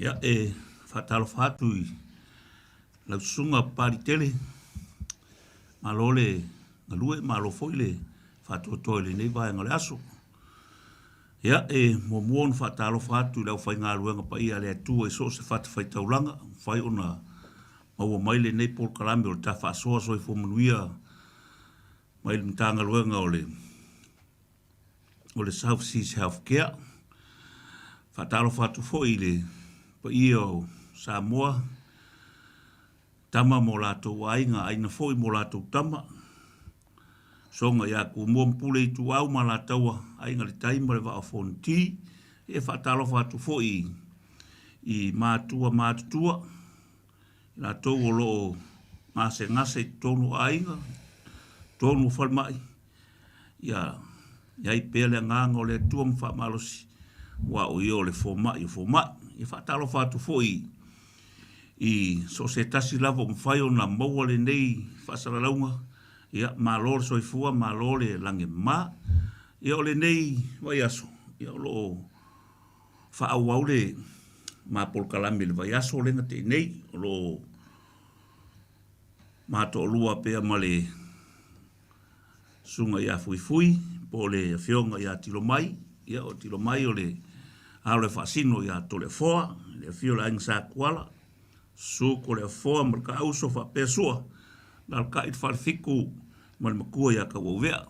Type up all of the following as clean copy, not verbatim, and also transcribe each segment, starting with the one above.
Ia whatalo whatu I lau sunga pari tele malole ngalue malo foile whatu toile nei vai ngale aso. Ia muon whatalo whatu lau whai ngā ruenga pa ia lea tua so se whatu whai taulanga whai ona maua maile nei Paul Kalambi o le ta Faasoa Soifua Manuia maile mtanga ruenga o le South Seas Health Care. Whatalo whatu foile pa ia o Samoa tama mo lātou ainga aina foi mo lātou tama songa ia ku mompule I tu au ma lātaua ainga le taima le wa fonti e whatalo whatu foi I mātua mātutua lātou o loo ngase tonu ainga tonu whalmai ia I pele nganga o le tuam whamalosi wa o io le fomai I whatalo whatu foi I so se tasi lavo mwhai o na maua le nei whasaralaunga ia malore Soifua malore lange ma ia o le nei vai aso ia o loo whaawau le ma Paul Kalambi le vai aso lenga te nei o loo mato lua pea ma le sunga ia fui po le fionga ia tilomai ia o tilomai o le ale fasino ia tole foa le fiola ingsa kuala su ko le foa marka auso fa pesua dal ka it farfiku mal makua ia ka wovea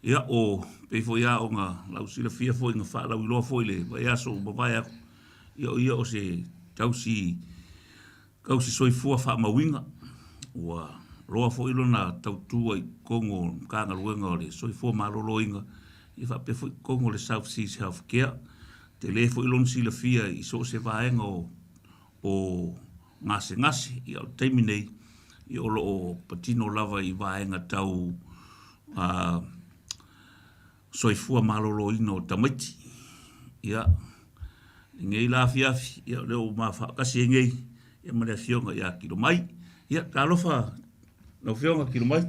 ia o pe fo ia o nga lau sila fia fo nga fa lau lo fo le vai aso vai ia o se kausi Soifua fa mawinga wa roa fo ilo na tautua I kongo kanga luenga o le Soifua maloloinga I fa pe fo kongo le South Seas Health Care te le fo ilon sila fia I so se vaenga o ngase I o teiminei I o lo patino lava I vaenga tau Soifua maloloina o tamaiti ia ngei la fiafi ia leo ma whakasi ngei ia mare fionga ia kilomai ia talofa no fionga kilomai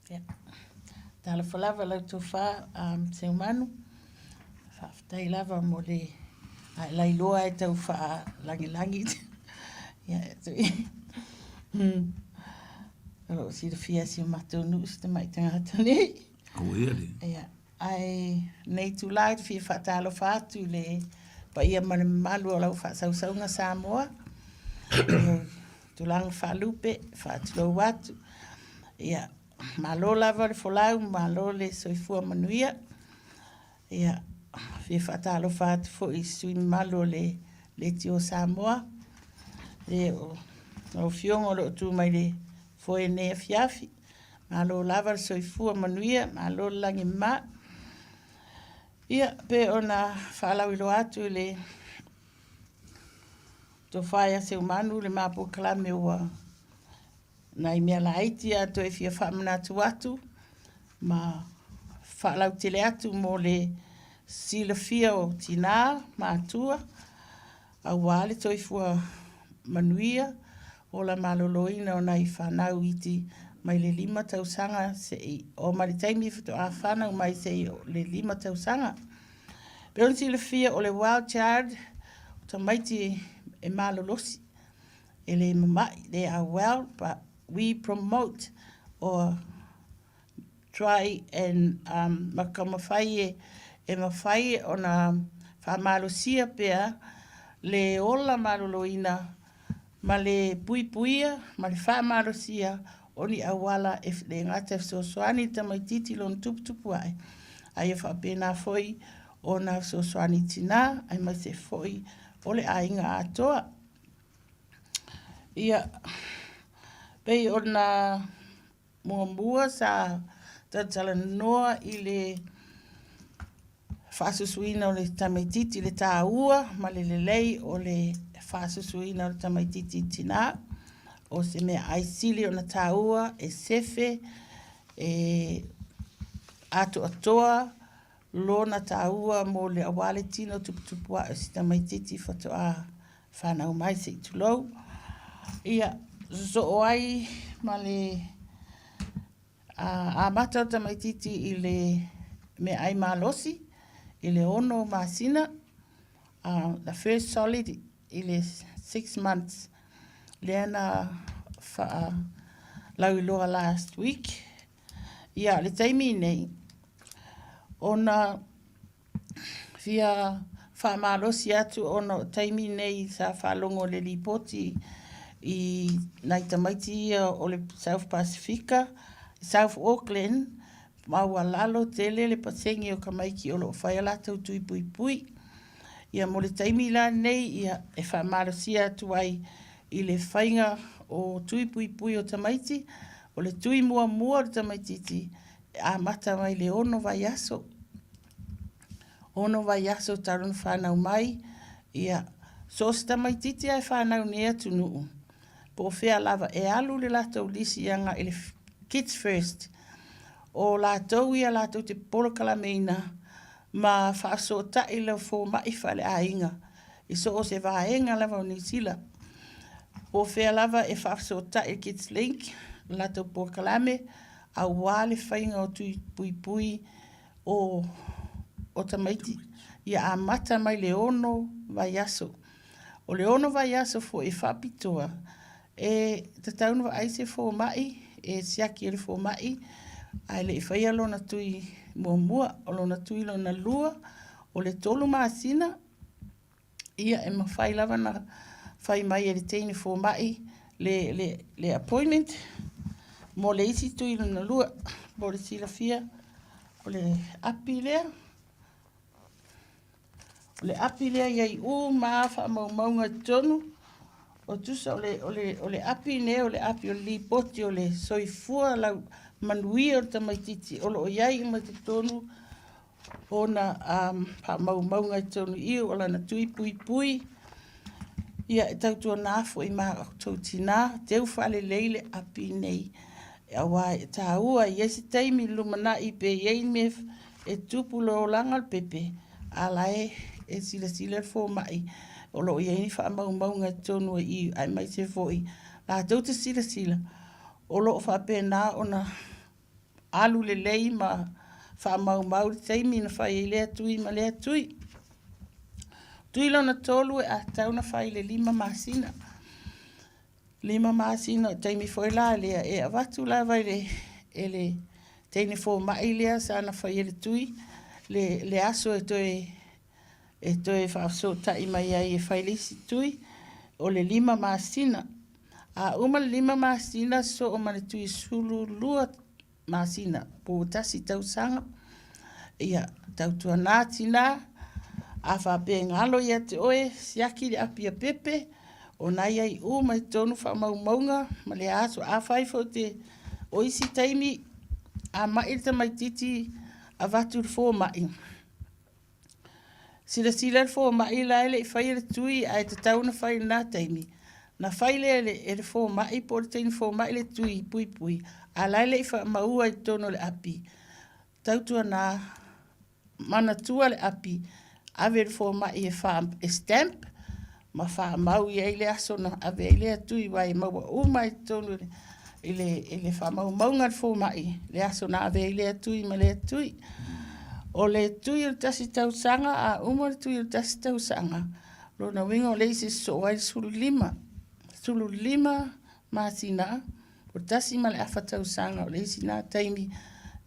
ia talofa lava lau tofa te umanu whaftai lava mo le lai loa e tau wha langi ia tui alo si le fia si o matou nus te mai tangata nei o ia le ia ai nei tu lai fi fatalo fatu le pa ia malu o lau whasausaunga Samoa tu lang falupe fatulo watu ia malo lava le folau malo le Soifua Manuia ia fi fatalo fatu fo I sui malo le tio Samoa le o fiongo lo tu mai le fo e ne fiafi malo lava le Soifua Manuia malo langi ma ia pe ona falau ilo atu le to faya se umanu le mapo klame ua nai mea la haiti atu e fia whamana atu ma falau tele atu mo le sila fia o tina mātua a wale Soifua Manuia o la maloloina o nai whanau iti mai le 5 tausanga o maritaimi fito a whanau mai se le 5 tausanga. Pero sila fia o le wild child o ta maiti e malolosi e le mamai they are well but we promote or try and makamawhai e mawhai o na whamalosia pea le ola maloloina ma le puipuia ma le whamalosia o ni awala e le ngata so soani tamaititi lon tuputupu ai ai e whapena foi o na so soani tina ai mai se foi o le ainga atoa ia pei o na mua sa Talanoa I le Faasosuina o le tamaititi le tāua ma le lelei o le Faasosuina o le tamaititi tina o se mea aisili o na tāua e sefe e ato atoa lo na tāua mo le awale tino tuputupua o si tamaititi fatoa whanau mai se itulou ia so oai ma le a mata tamaititi I le me ai malosi I le ono masina the first solid i le 6 months. Leana lau iloa last week. Ia, le taimi nei. Ona fia whamalosi atu ona taimi nei sa whalongo le lipoti i nai tamaiti o le South Pacifica, South Auckland, maua lalo tele le pasengi o kamaiki o lo whaia latau tui pui pui. Ia mo le taimi la nei ia e whamalosi atu ai i le whainga o tui pui pui o tamaiti, o le tui mua mua o tamaititi, a mata mai le ono vai aso. Ono vai aso tarun whanau mai, ia so sta mai titi ai whanau nea tunu. Po whea lava e alu le latou lisi anga ele Kids First. O latou ia latou te polo kalameina, ma Faasoa ta ila fo mai fale a inga. I so o se vaenga lava o Nisila. Po whea lava e Faasoa ta e Kids Link, latou polo kalame, a wale whainga o tui pui pui o tamaiti. Ia a mata mai le ono vai aso. O le ono vai aso fo e whapitoa. E tataunu wa aise fo mai, e siaki ele fo mai, ai le whaia lona tui mua mua, o lona tui lona lua, o le tolu maasina, ia e mawhai lava na whai mai e le teine fo mai, le appointment, mo le isi tui lona lua, mo le sila fia, o le api lea, o le api lea iai maa wha maunga tonu, o tusa o le api ne, o le api o le lipoti, o le Soifua, lau Manuia o tamaititi, o lo iai ma te tonu, o na wha maunga tonu iu, o la na tui pui pui, ia e tautua nafo i maa o tau tina, teu whale leile api nei, a wai ta ua yesi taimi lumana i pe yei me e tupu lo langal pepe ala e sila fo mai o lo yei fa mau nga tonu i ai mai se foi la tau te sila o lo fa pena ona alu le lei ma fa mau taimi na fa ile tui ma le tui lona tolu a tau na fa ile lima masina taimi foi la le e avatu la vai ele taimi fo mai le sana fa ele tui le aso e toe fa so ta i mai ai e failisi tui o le lima masina a uma lima masina so o mane tui sulu lua masina po tasi tau sanga ia tau tua natina a fa pe ngalo ia te oe siaki le apia pepe o nai ai mai tonu wha maunga, ma le aso a whaifo te o isi taimi a mairita mai titi a vatu fo mai. Sila fo mai la ele i whaire tui a e te tauna whaire nā taimi. Na whaile ele fo mai po le taini fo mai le tui pui pui. A laile i wha maua i tono le api. Tautua nā mana tua le api. Ave le fo mai e wha stamp. Ma wha mau i eile aso na ave eile atui wai maua umai tonu ele wha maunga fo mai le aso na ave eile atui ma le atui o le tui o tasi tau sanga a uma le tui o tasi tau sanga lo na winga o leise so wai sulu lima ma sina o tasi ma le afa tau sanga o leise na taimi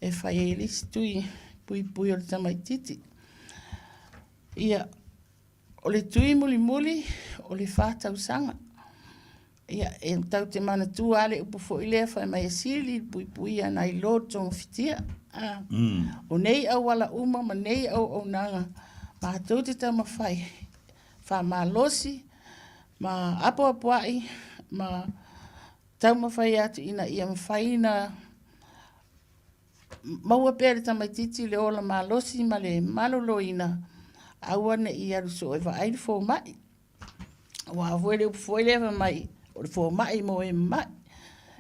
e whai eile si tui pui o le tamaititi ia o le tui muli o le whātau sanga. Ia, e tau te mana tū ale upu fo ilea whai mai e sili pui ana i lo tonga fitia. O nei au wala uma, ma nei au nanga. Ma tau te tau mawhai. Wha ma losi, ma apo ai, ma tau mawhai atu ina ia mawhai na maua pere tamaititi le ola ma losi ma le malolo ina. Awana i aru so e vai fo mai. Wa voele foi leva mai. O fo mai mo e mai.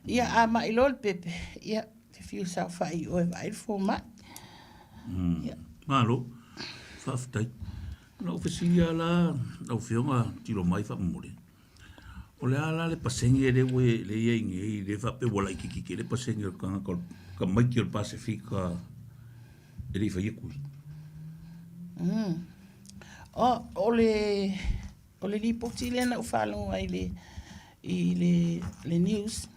Ia a mai lol pepe. Ia te fiu sa fai o e vai fo mai. Malo. Faftai. Na oficia la, na ofionga tiro mai fa mori. O le ala le pasengi le we le yengi le fa pe wala kiki le pasengi ka mai ki o Pacifica. Ele fa yeku. O le lipoti le na ufalo ai le news.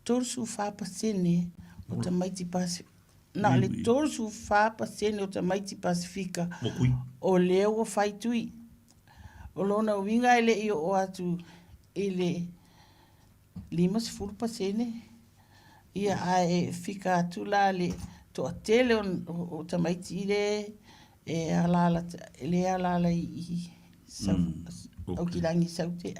Torsu whapasene o te maiti Pasifika. Na le torsu whapasene o te maiti Pasifika. O leo o whaitui. O lona winga ele i o atu ele 50% ia ai fika atu la le to atele o te maiti le alala i au kirangi saute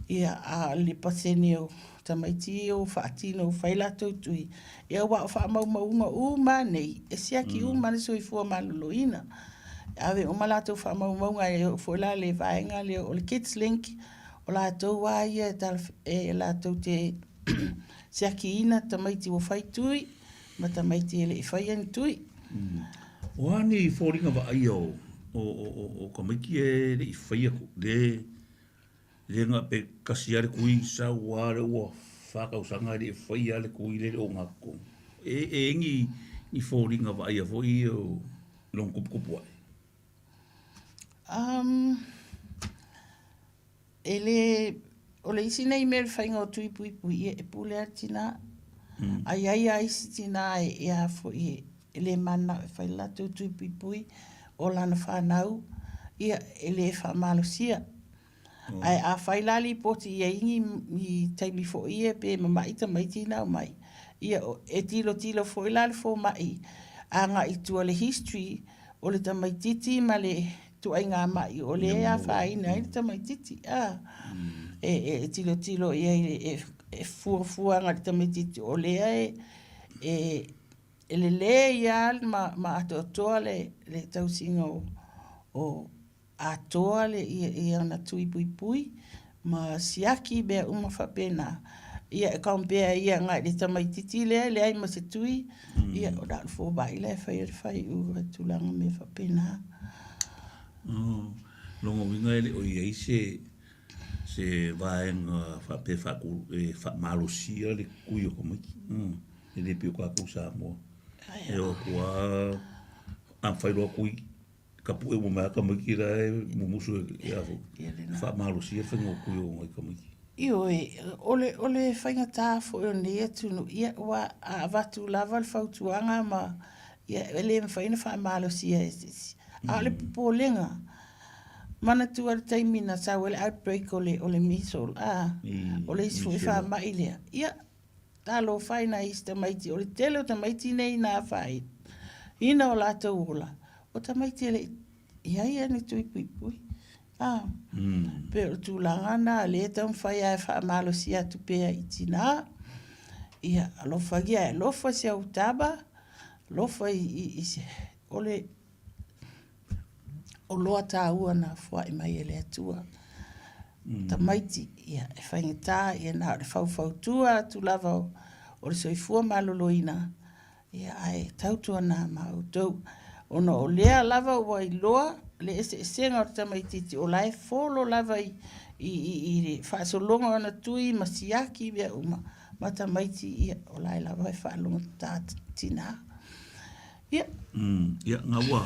ia a le pasene o tamaiti o whaatino o whaila tautui. Ia wa o wha maunga uma nei. E sia ki uma ne Soifua maloloina. Awe o malato wha maunga e o whoila le vaenga le o le Kids Link. O la tau wa ia e la tau te sia ki ina tamaiti o whaitui. Ma tamaiti ele i whaian tui. O ani i whoringa wa ai o kamiki e le i whaia le ngā pe kasiare kui sa ware ua whakausanga le whaia le kui le o ngako. E engi i whoringa wa ai a whoi o long kupu ai. O le isi nei mele whainga o tui pui pui e pule atina. Ai isi tina e a whoi le mana e whaila tui pui pui o lana whanau ia ele whamalosia. Ai a whailali poti ia ingi i taimi fo ia pe mamai tamaiti nau mai. Ia e tilo fo ilali fo mai. A ngā i tua le history o le tamaititi ma le tua ngā mai o le a whaina i le tamaititi. E tilo ia e fua ngā le tamaititi o le e le ia ma atoa le tausinga o atoa le ia na tui pui ma siaki bea uma whapena ia e kaumpea ia ngai le tamaititi le ai ma se tui ia o da fo bai le whai ura tulanga me whapena. Longo winga ele o ia se vaenga whape whamalosia le kui o kamiki. Ele pio kwa ku Samoa. E o kua whairoa kui kapu e mo mea kamiki ra e mumusu e afu. Whamalosia whainga o kui o ngai kamiki. Io ole whainga tāfo e o nea tunu ia wa a watu lava le whautuanga ma ia ele mwhaina whamalosia e sisi. A le polenga. Mana tua le taimina sa wale outbreak o le misol. O le isi fui wha mailea. Ia, talo whaina isi tamaiti. O le tele o tamaiti nei nā whai. Ina o la tau ola. O tamaiti ele, ia ni tui pui pui. Pero tūlanga nā le tau whai ai wha malo si atu pēa i tina. Ia, alofa gia, lofa si au taba. Lofa i se, ole o loa tā ua na fua i mai ele atua. Ta maiti, ia, e whaingita, ia nā, le whau tu lava o le Soifua maloloina. Ia, ai, tautua nā mautau. Ono o lea lava ua i loa, le senga o le tamaititi, o lai folo lava i le whaasolonga ana tui, masiaki, bea uma, ma tamaiti, ia, o lai lava e whaalonga tātina. Ia. Ia, ngā ua.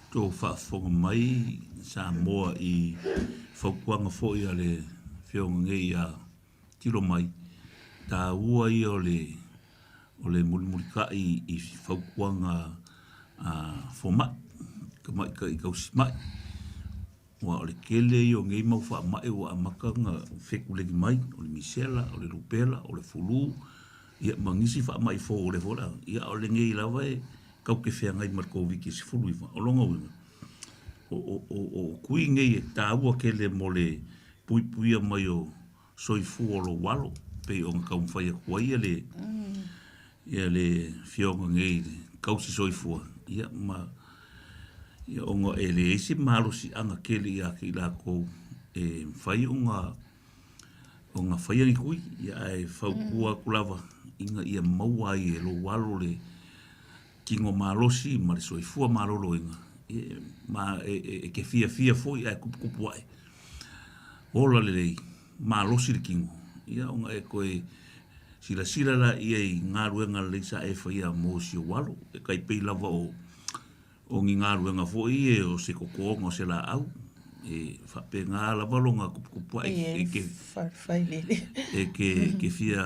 Tō whaafonga mai Samoa i whaukuanga fōi a le whionga ngei a tiro mai. Tā ua i o le mulimulika i whaukuanga whomai. Ka mai ka i kausi mai. Wa o le kele i o ngei mau wha mai o amakanga whekulegi mai. O le misela, o le rupela, o le fulu. Ia mangisi wha mai fō o le vola. Ia o le ngei lawa kau ke whea ngai markovi ki se fulu iwa. O longa winga. O kui ngei e tāua ke le mo le puipuia mai o Soifua o lo walo. Pe o ngā kaumwhai a kuaia ia le whionga ngei le kausi Soifua. Ia ma ia o ngā e le eisi malo si anga ke le ia ki la kou e whai o ngā whai ani kui. Ia e whaukua kulawa inga ia maua i e lo walo le kingo malosi ma le Soifua malolo inga. Ma e ke fia foi ai kupu ai. Ola le lei, malosi le kingo. Ia onga e koe sila la ia i ngā ruenga le sa e whaia mo si o walo. E kai pei lava o ngi ngā ruenga fo i o se kokonga o se la au. Whape ngā la walonga kupukupu ai. Ke fia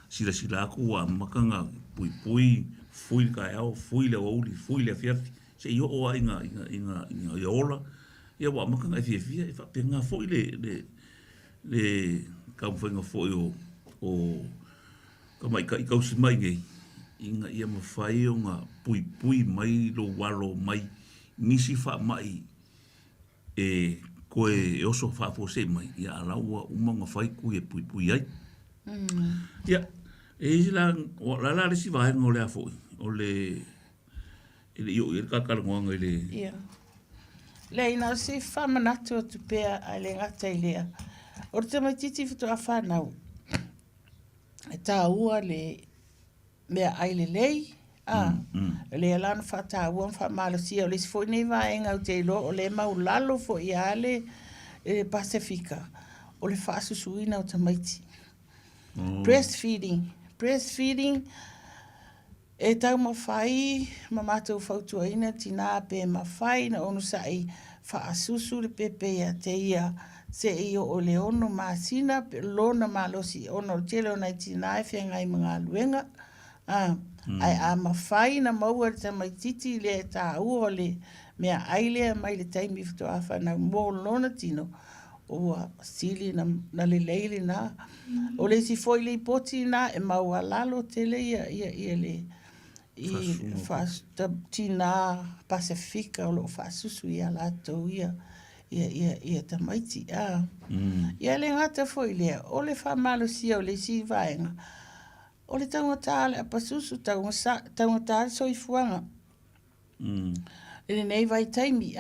sila aku a makanga pui fui ka au, fui le ouli, fui le fiafi. Se i o inga ola. Ia wa makanga e fia e whape ngā fo i le kaumwhainga fo i o kamai ka i kausi mai ngei. Inga ia mawhai o ngā pui mai lo walo mai nisi wha mai koe e oso whaapo se mai ia alaua umanga whai kui e pui ai. Ia, isi la resi vahenga o le afoi, o le iu i kakarangoanga i le... Ia. Le ina si whamanatu o tupea a le ngata i lea. O te mai titi fitu a whanau. E tā ua le mea aile lei. Le alana whata ua whamalosia o le sifoi nei vaenga o te ilo o le maulalo fo i ale Pasifika. O le whaasusuina o tamaiti. Breastfeeding. E tau mawhai, mamātou whautuaina, tina pe mawhai na onu sai whaasusu le pepea te ia se i o le ono māsina, lona malosi ono tele o nei tina e whiangai mga luenga. Ai a mawhai na maua te mai titi le tā ua le mea aile mai le taimi fitu a whanau mō lona tino. Ua sili na le leili na. O le si foi le poti na e maua lalo tele ia le i tina Pasifika o lo whaasusu ia lato ia tamaiti. Ia le ngata foi lea, o le whamalosia o le si vaenga. O le tangata ale a pasusu tangata ale soifuanga. Le nei vai taimi,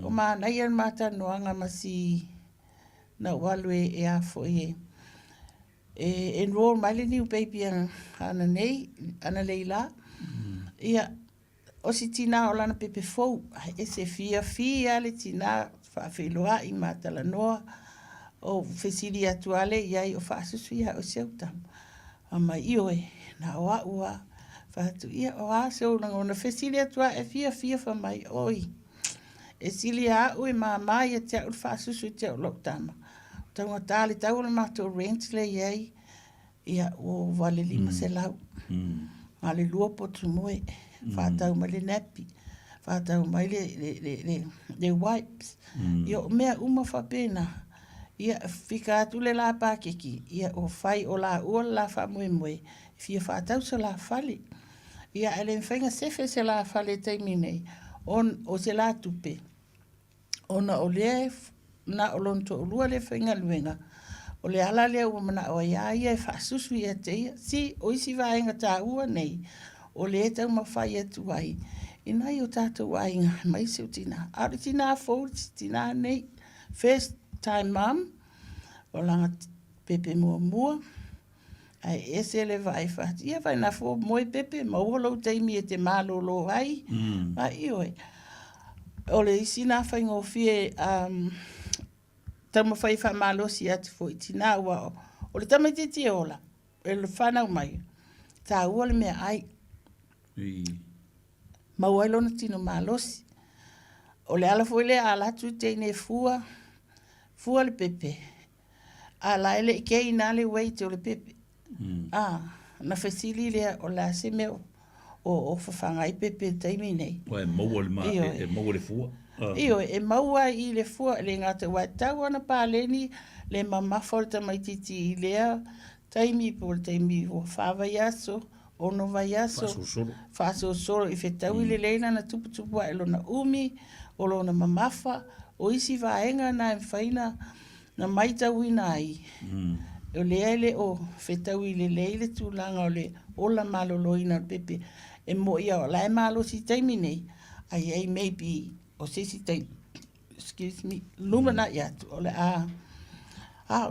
o maa nai an mata noanga masi na walwe e a foi enroll mai le new baby ana leila. Ia, o si tina o lana pepe fou, e se fia le tina whawhiloa i ma Talanoa o fesiri atuale iai o whaasusu ia o seutamu. Ama ioe, na oa ua, whahatu ia o a seunanga o na fesiri atua e fia whamai oi. E sili a ui mai e te au whaasusu te au loktama. Taunga tāle tau le mato rent le iai, ia o wale lima se lau. Ma le lua potu moe, whatau mai le napi, whatau mai le wipes. Ia mea uma whapena, ia whika atu le la pākeki, ia o whai o la ua la whamoe, fia whatau se la whale. Ia ele mwhainga sefe se la whale teiminei, o se la tupe. Ona o le, na o lonto o lua le whainga luenga. O le ala lea ua mana o ia e whaasusu ia te ia. Si, o isi vaenga tā ua nei. O le tau mawhai atu ai. I nai o tātou ainga, mai se o tina. Aure tina fōu, tina nei. First time mum. O langa pepe mua. Ai ese le vai whati. Ia vai na fō moe pepe, mauholau teimi e te mālolo ai. Ai oi. O le isi nā whainga o fie... Tama whai whamalosi atu fo i tina ua o. O le tamatiti ola, e le whanau mai. Tā ua le mea ai. Mau ailona tino malosi. O le ala foi le alatu teine fua le pepe. Ala ele i kei nā le weite o le pepe. Na fesili lea o la se meo o whawhangai pepe taimi nei. Oe, mau le fua. Io, e maua i le fua, le ngata wai tau ana pāleni, le mamawhore tamaititi i lea, taimi po le taimi o whawai aso, ono vai aso, whaasosoro, i whetau i le leina na tuputupu e lona umi, o lona mamafa, o isi vaenga na mwhaina na maitau ina ai. O lea ele o whetau i le leile tūlanga o le ola maloloina pepe, e mo ia o lai malo si taimi nei, ai maybe... o sisi tai, excuse me, lumana iatu, o le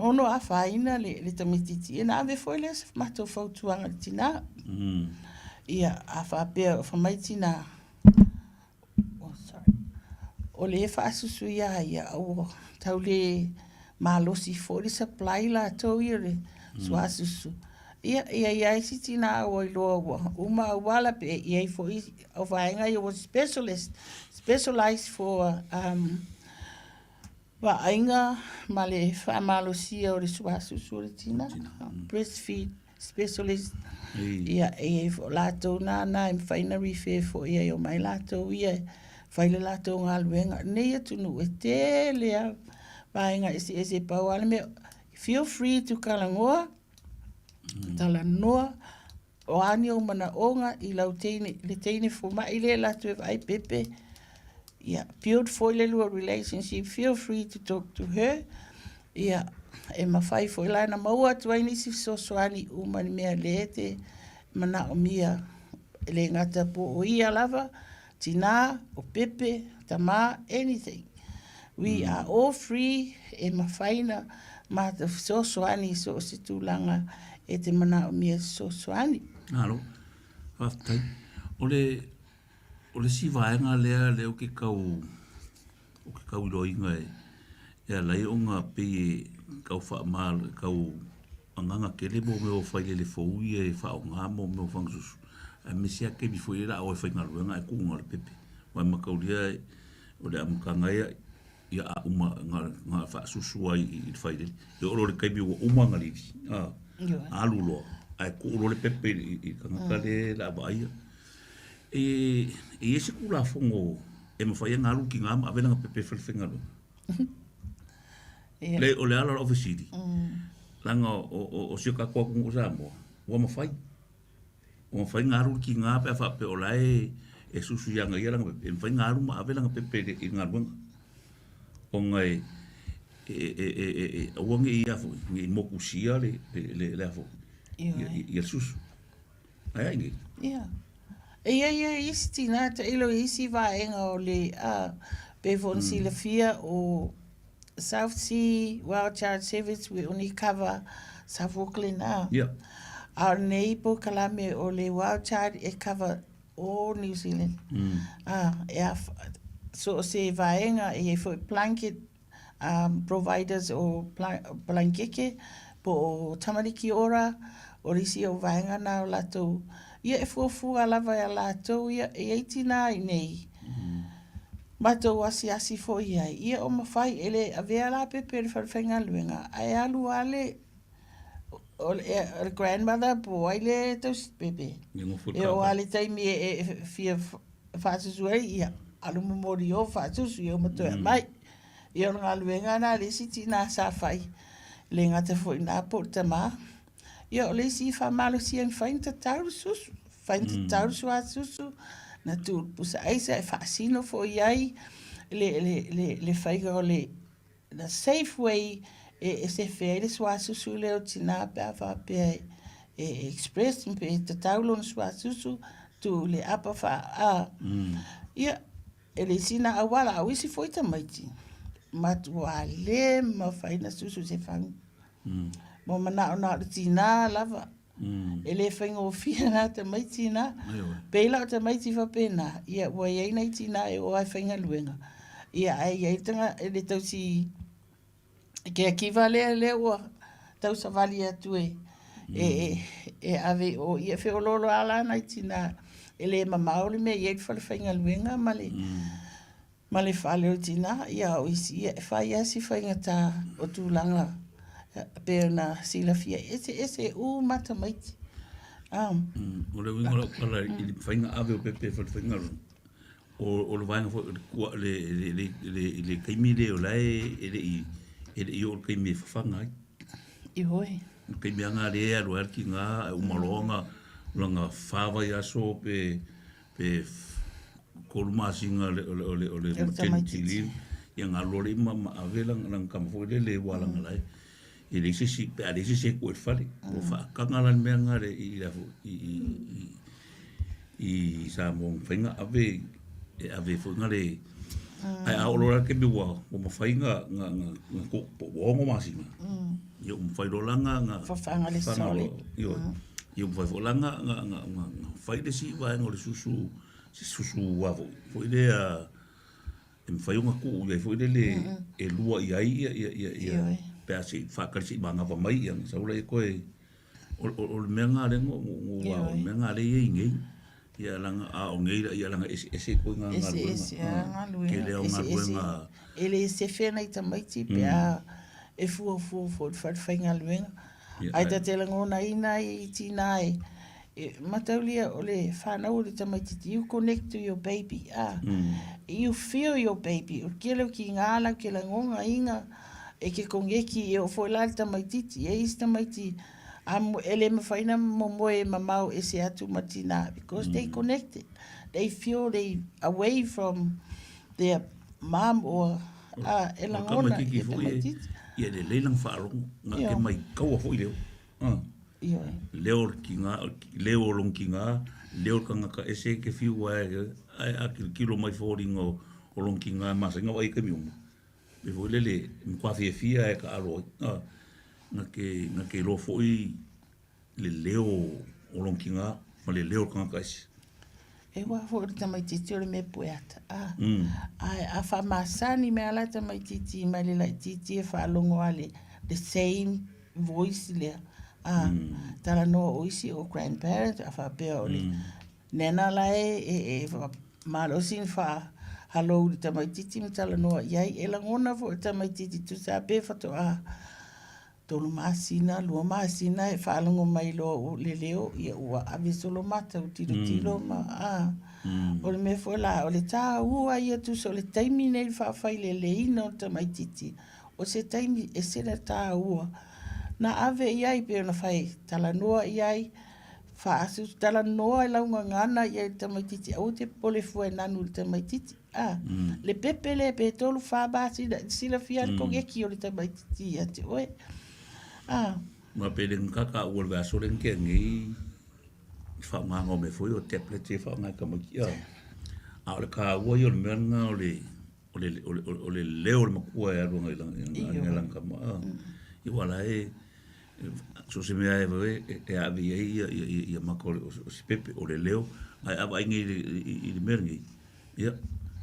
ono a whaina le tamititi, e nā me foi le mato whautuanga le tina. Ia a whapea o whamai tina. O le whaasusu ia o tau le malosi fōri supply la tau ia le suasusu. Ia isi tina o i loa uma wala pe ia fo i o vaenga I was specialized for vaenga ma le whamalosia o le suasusu le tina breastfeed specialist ia fo lato na e mwhaina rife fo ia o mai lato ia whaile lato ngā luenga ne ia tunu e te lea vaenga ese pau ale me feel free to Talanoa Talanoa o ani o mana onga I lau le teine fo mai le lato e vai pepe. Yeah, build for a relationship. Feel free to talk to her. Yeah, e mawhai fo ila na maua tua inisi so soani umani mea leete mana o mia le ngata po o ia lava, tina, o pepe, tama, anything. We are all free e mawhai na mata so soani so situlanga e te mana o mia so soani. Alo, haftai. O le si vaenga lea o ke kau roinga e lai o ngā pe kau wha maa kau anganga kele mo me o whaile le fōui e wha o ngā mo me o whangsusu. A me sia ke bifo e la o e whainga ruenga e kuunga le pepe. Wai makaulia o le amukanga ia a uma ngā whaasusu ai I whaile. E oro le kaibi o uma ngalivi. Alu loa. Ai kuuro le pepe I kangaka le la abaia. E ese kula fongo e mawhai ngā luki ngā ma awenanga pepe whalwhenga lo. Le o le ala ofisiri. Langa o sioka kua kungu Samoa. Ua mawhai. Ua mawhai ngā luki ngā pe a whape o lai e susu yanga ia langa pepe. E mawhai ngā lu ma awenanga pepe I ngā luanga. O ngai uange I afo. Ngi moku sia le afo. Ia susu. Ai ngi. Ia. Ia isi tina ta ilo isi vaenga o le Bevon Silafia o South Sea Wild Child Service we only cover South Auckland now. Yeah. Our neighbor Kalame o le Wild Child e cover all New Zealand. So se vaenga e for blanket providers o blankeke po tamariki ora o risi o vaenga na o lato ia e fuafua lava e lato ia e eitina I nei. Mato asi fo ia o mawhai ele avea la pepe le whawhenga luenga. Ai alu ale o le grandmother po ai le taus pepe. E o ale taimi e fia whaasusu ai ia. Alu momori o whaasusu i o matoa mai. I o ngā luenga na le siti nā sa whai. Le ngata fo I nā po tama. Ia o le si whamalo si ang whainta tauru susu. Whainta tauru sua susu. Na tu pusa aisa e whaasino fo iai. Le whaiga o le na safe way e se whaere sua susu leo tina pe a whapea e express pe te taulon sua susu tu le apa wha Ia e le sina awala au isi fo ita maiti. Matua le ma whaina susu se whangu. Mo mana o na tina lava. E le whainga o whia nā te maiti nā. Peila o te maiti whapena. Ia ua iei nei tina e o ai whainga luenga. Ia ai tanga e le tausi ke a kiwa lea ua tausa vali atu e ave o ia whiololo ala nei tina. E le mamaori me iei whale whainga luenga ma le whale o tina. Ia o isi ia e whai asi whainga tā o tūlanga. Pea na silafia ese mata maiti. O le winga kala I whainga ave o pepe whainga ro. O le vainga le kaimile o lai e le I o kaimile whawhanga ai. I hoi. Kaimile anga rea ro arki ngā umaronga langa whawai aso pe korumasinga o le maternity leave. Ia ngā lore ima ma ave lang kamafoi le walanga lai. E le sisi pe a le sisi ko fale o fa kangala me ngare I Samoa whainga ave fo ngare ai a olora ke biwa o mawhainga nga ko ongo masinga yo mawhairolanga nga whawhanga le sole yo mawhairolanga nga whaide si wa ngore susu wavo fo ile a mwhaiunga ku ia fo ile le e lua ia pe a si whakarisi manga wa mai ang saura e koe o le menga le o menga le ngi ia langa a o ngi ia langa ese ko nga ngaluenga ke le o ngaluenga ele se fena ita maiti pe a e fu fa ngaluenga ai ta te langona ina I tina mataulia o le whanau le tamaiti you connect to your baby you feel your baby o kele ki ngala ke la ngonga inga e ke kongeki e o foila le tamaiti e is tamaiti ele mawhaina momoe mamau e se atu matina because they connected they feel they away from their mom or e la ngona e tamaiti ia le leilang whaarong nga ke mai kaua fo I leo leo kinga leo long kinga leo kanga ka ese ke fiu wa ai kilo mai foringo o long kinga ma se nga wai ke miu me vo le kwa fia e ka alo nga ke lo foi le leo o long kinga ma le leo kanga ka ese e wa fo tamai titi o le me puata a fa masani me ala tamai titi ma le lai titi e fa longo ale the same voice le Talanoa o isi o grandparent a fa pe o le nena la e malosin fa halo le tamai titi me Talanoa iai e langona fo tamai titi tu sa pe fa to tolu masina lua masina e fa longo mai lo le leo ia ua ave solo mata o tilo ma o le me fo la o le ta ua ia tu so le taimi nei fa fai le ina o tamai titi o se taimi e se le ta ua na ave iai pe ona fai Talanoa iai fa asu Talanoa e launga ngana iai tamai titi au te pole fua e nanu le tamai titi le pepe le pe tolu fa basi sila fia ko geki o le tamai titi ia te oe ma pele ngaka ua le aso len ke ngi fa mango me foi o tablet e fa nga ka mo ia a le ka ua yo le menga o le leo le makua e ronga ilang ka ma I wala so se mea e avi ia mako o si pepe o le leo ai ava inge I le mengi ia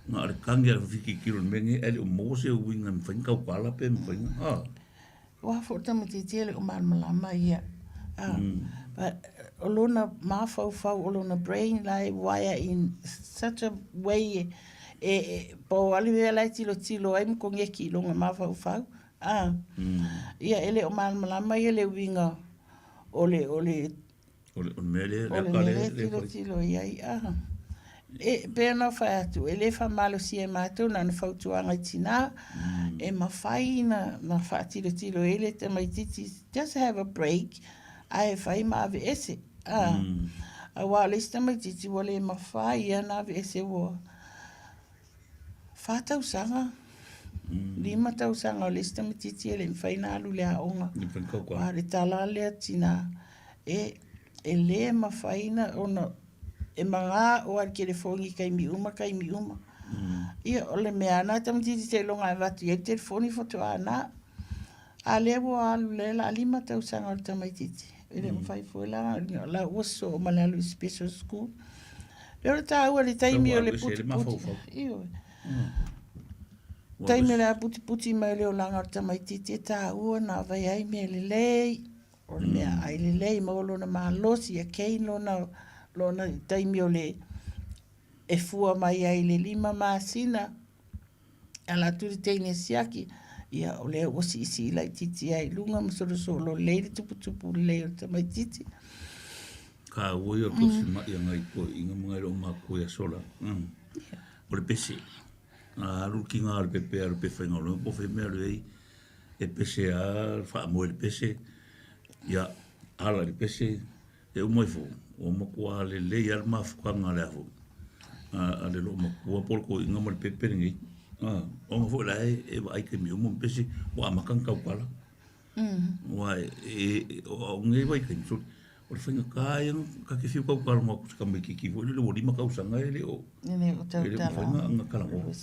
nga le kangi a fiki kilo le mengi ele o mose o winga mwhainga o kala pe mwhainga wa fo tamati tele o malama ia but o lona mafau o lona brain lai wire in such a way po ali vela tilo ai mo ngeki longa mafau ia ele o malama ia le winga ole mele tilo ia pena fa atu ele fa malo si e mato na fa tu anga tina e ma faina na fa tilo ele te mai titi just have a break ai fai ma ave ese a wale sta mai titi wale ma fai na ave ese wo fa tau sanga lima tau sanga o le sta mai titi ele fai na lu le aonga wa le tala le tina le ma faina ona e manga o al telefoni kai mi uma ia ole me ana tam titi te longa vatu e telefoni foto ana ale wo alu le la lima tau sanga o tamai titi ele mo fai fola la oso malalu special school pero ta o le taimi o le puti io taimi le puti mai le langa o tamai titi ta o na vai ai me le o me ai le mo lo na malosi e kei lona taimi o le e fua mai ai le lima masina ala turi teine siaki ia o le osi isi lai titi ai lunga masolo leiri tupu le o tamai titi ka ui o tosi mai ngai ko inga mga ro ma ko ia sola o le pese alu ki ngā le pepe alu pe whainga lo po fe mea rei e pese a wha mo le pese ia ala le pese e umoi fo o makua le al mafukanga le afu a le lo makua polko inga mo le pepe ngi o ma fo lai e vai ke mi umo pese wa makang kau kala wa o ngai vai ke so o le whainga kai ka ke fiu kau kala mo ka me ki fo le lo lima kau sanga ele o o tau tala whainga nga kala o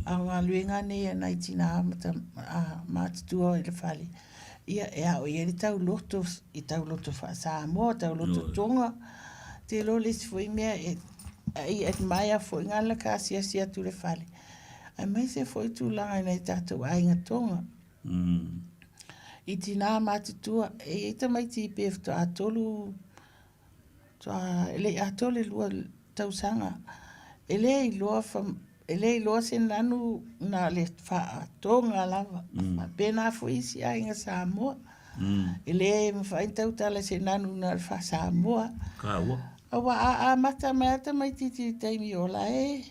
a ngā luenga nei nai tina mātutua i le whale ia o ia le tau loto fa Samoa tau loto tonga te lo le foi mea ai admire foi ngala ka sia tu le fale ai mai se foi tu langa nei tatou ai nga tonga I tina matutua, e tamaiti pe to atolu, to ele atole lua tausanga. Ele iloa se nanu na le wha tonga lava. Ma pena fo isi a inga Samoa. Ele mawhaintau tala se nanu na le wha Samoa. Ka ua. Awa a mata mea tamaiti taimi ola e.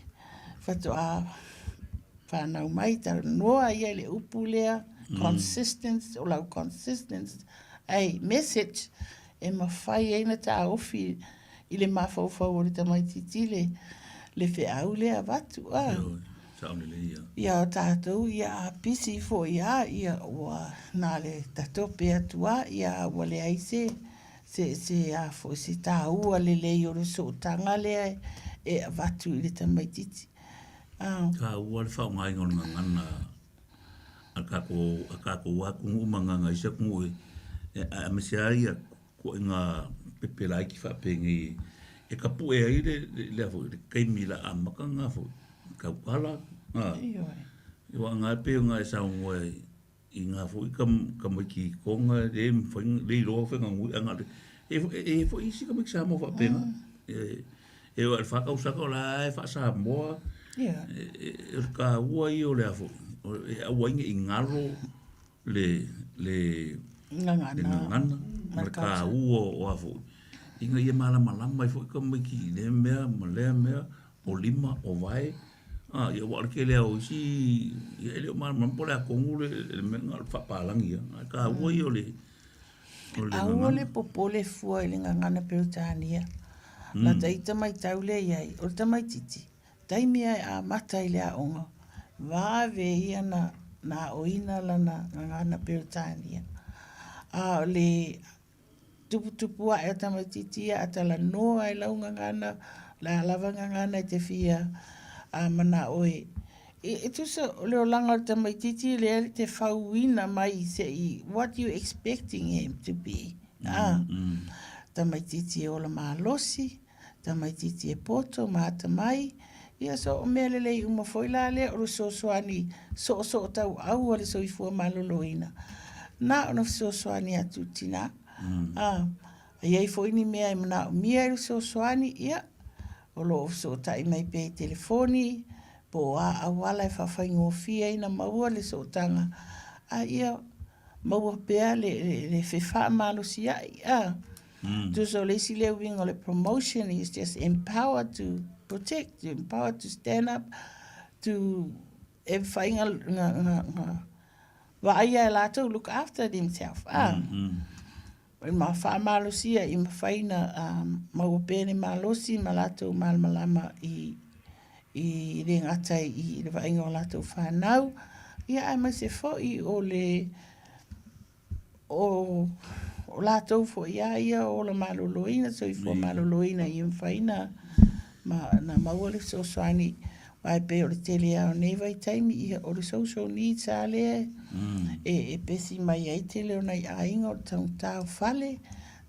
Fato a whanau mai Talanoa ia le upu lea. Consistence, o lau consistence. Ai, message. E mawhai eina ta ofi i le mawhauwhau o le tamaiti le wheau lea watu. Saone le ia. Ia o tātou, ia pisi fo ia ua nā le tatope atua, ia ua le aise, se a fo se tā ua le lei o le sootanga lea e watu i le tamaititi. Ka ua le whao ngai ngona ngana a kako waku ngumanga isa kungu a mesiaria ko inga pepelai ki whapengi e ka pu e ai le afu le kaimila a makanga fu ka pala wa nga pe nga sa ngwe i nga fu i kam ki konga de mfing le lo fe nga ngu anga e fo isi ka miksa mo fa pena e wa fa ka usa ko la fa sa mo e ka wa i o le afu e a wa i ngalo le ngana ka o afu inga ia malama i fo ka miki le mea o lima o vai ia wa ke le o si ia le malama pole a kongu le menga fa palangi ka wo i ole le popole fua i le ngana Peutania la taita mai taule ia o tamai titi taimia a mata i le a onga va ve ia na oina lana ngana Peutania le tupu a tamaititi a Talanoa e launga ngana, la lavanga ngana te fia a mana oe. E tusa leo langa tamaititi le te whauina mai se i what you expecting him to be. Tamaititi e ola malosi, tamaititi e poto, maata mai. Ia so o mea lelei uma foila le o soani so tau au le Soifua maloloina. Na ona soani atu tina. Iai foi ni mea mana mia so soani ia o lo so tai mai pe telefoni po a wala fa faingo fia ina maua le so tanga ia maua pe le fe fa malo sia to so le si le wing o le promotion is just empowered to protect, empowered to stand up to fainga wa ia la to look after himself I ma fa malosia I ma faina ma opene malosi malato malmalama I le ngata I le vainga o lato whanau ia ai ma se fo I o le o lato fo ia o la maloloina Soifua maloloina I ma faina na maua le soani ai pe o le tele au nei vai taimi ia o le social needs a le e pesi mai ai tele o nei ainga o tautau fale